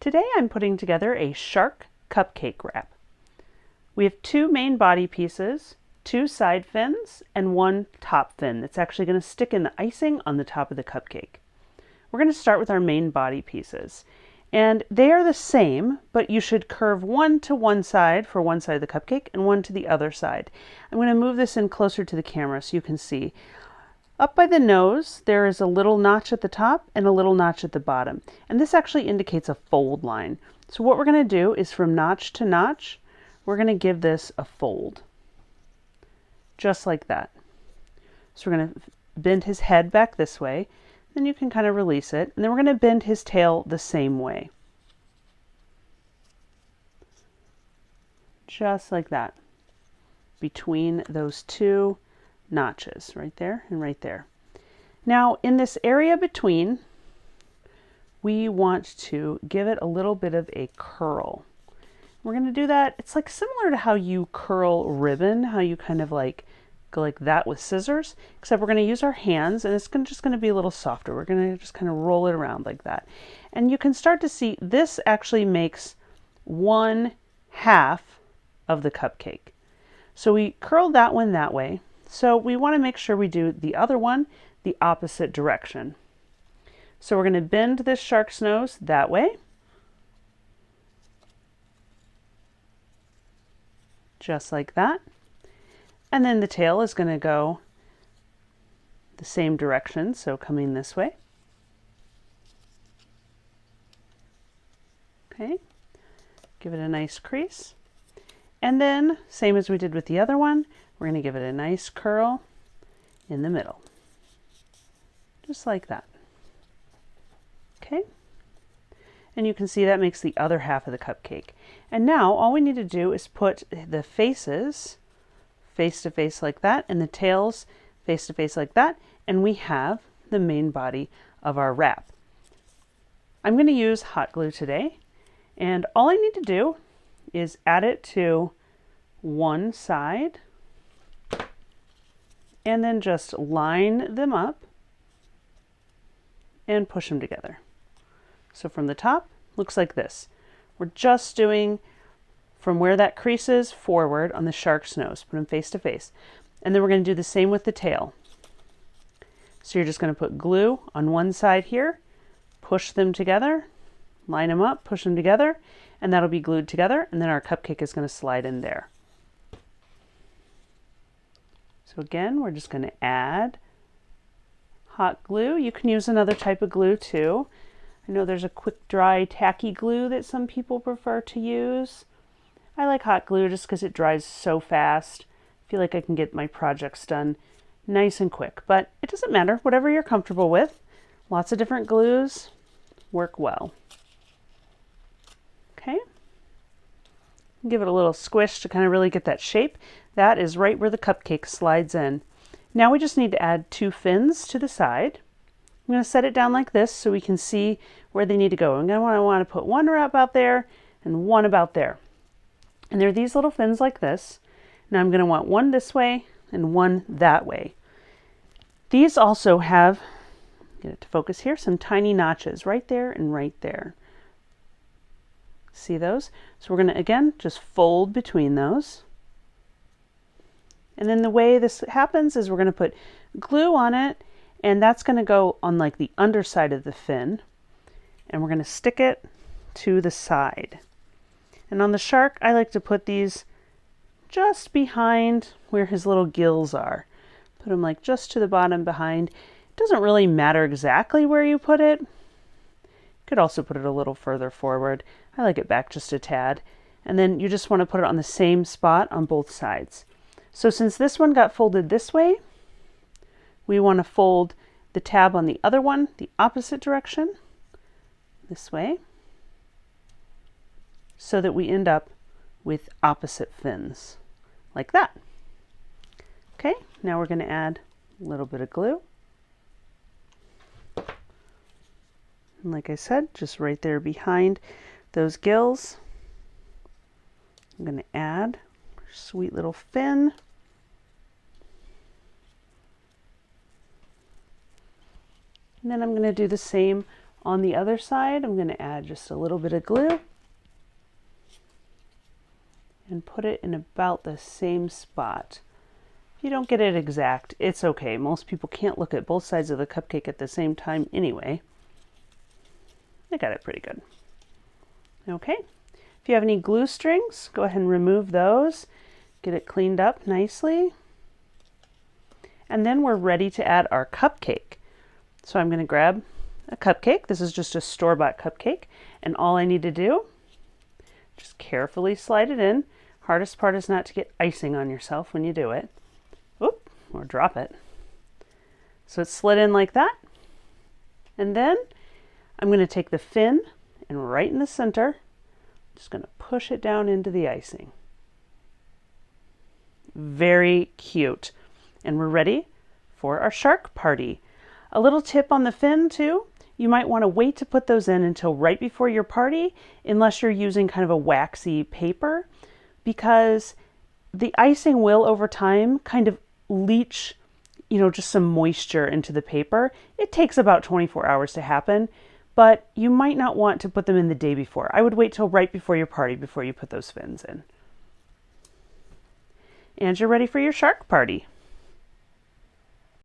Today I'm putting together a shark cupcake wrap. We have two main body pieces, two side fins, and one top fin that's actually going to stick in the icing on the top of the cupcake. We're going to start with our main body pieces. And they are the same, but you should curve one to one side for one side of the cupcake and one to the other side. I'm going to move this in closer to the camera so you can see. Up by the nose, there is a little notch at the top and a little notch at the bottom. And this actually indicates a fold line. So what we're going to do is from notch to notch, we're going to give this a fold. Just like that. So we're going to bend his head back this way. Then you can kind of release it. And then we're going to bend his tail the same way. Just like that. Between those two notches, right there and right there. Now in this area between, we want to give it a little bit of a curl. We're going to do that. It's like similar to how you curl ribbon, how you kind of like go like that with scissors, except we're going to use our hands and it's just going to be a little softer. We're going to just kind of roll it around like that. And you can start to see this actually makes 1/2 of the cupcake. So we curled that one that way. So we want to make sure we do the other one the opposite direction. So we're going to bend this shark's nose that way. Just like that. And then the tail is going to go the same direction, so coming this way. Okay, give it a nice crease. And then, same as we did with the other one, we're going to give it a nice curl in the middle. Just like that. Okay. And you can see that makes the other half of the cupcake. And now all we need to do is put the faces face to face like that and the tails face to face like that. And we have the main body of our wrap. I'm going to use hot glue today. And all I need to do is add it to one side and then just line them up and push them together. So from the top, looks like this. We're just doing from where that crease is forward on the shark's nose. Put them face to face. And then we're going to do the same with the tail. So you're just going to put glue on one side here, push them together, line them up, push them together, and that'll be glued together. And then our cupcake is going to slide in there. So again, we're just going to add hot glue. You can use another type of glue too. I know there's a quick dry tacky glue that some people prefer to use. I like hot glue just because it dries so fast. I feel like I can get my projects done nice and quick, but it doesn't matter, whatever you're comfortable with. Lots of different glues work well. Okay. Give it a little squish to kind of really get that shape. That is right where the cupcake slides in. Now we just need to add two fins to the side. I'm going to set it down like this so we can see where they need to go. I'm going to want to put one about there and one about there. And there are these little fins like this. Now I'm going to want one this way and one that way. These also have, get it to focus here, some tiny notches right there and right there. See those? So we're going to, again, just fold between those. And then the way this happens is we're going to put glue on it, and that's going to go on like the underside of the fin. And we're going to stick it to the side. And on the shark, I like to put these just behind where his little gills are. Put them like just to the bottom behind. It doesn't really matter exactly where you put it. You could also put it a little further forward. I like it back just a tad. And then you just want to put it on the same spot on both sides. So since this one got folded this way, we want to fold the tab on the other one the opposite direction, this way, so that we end up with opposite fins, like that. Okay, now we're going to add a little bit of glue. And like I said, just right there behind those gills, I'm going to add a sweet little fin. And then I'm going to do the same On the other side, I'm going to add just a little bit of glue and put it in about the same spot. If you don't get it exact, it's okay. Most people can't look at both sides of the cupcake at the same time anyway. I got it pretty good. Okay, if you have any glue strings, go ahead and remove those. Get it cleaned up nicely. And then we're ready to add our cupcake. So I'm going to grab a cupcake. This is just a store-bought cupcake. And all I need to do, just carefully slide it in. Hardest part is not to get icing on yourself when you do it. Oop, or drop it. So it's slid in like that. And then I'm going to take the fin and right in the center, just going to push it down into the icing. Very cute. And we're ready for our shark party. A little tip on the fin too, you might want to wait to put those in until right before your party, unless you're using kind of a waxy paper, because the icing will over time kind of leach, just some moisture into the paper. It takes about 24 hours to happen, but you might not want to put them in the day before. I would wait till right before your party before you put those fins in. And you're ready for your shark party.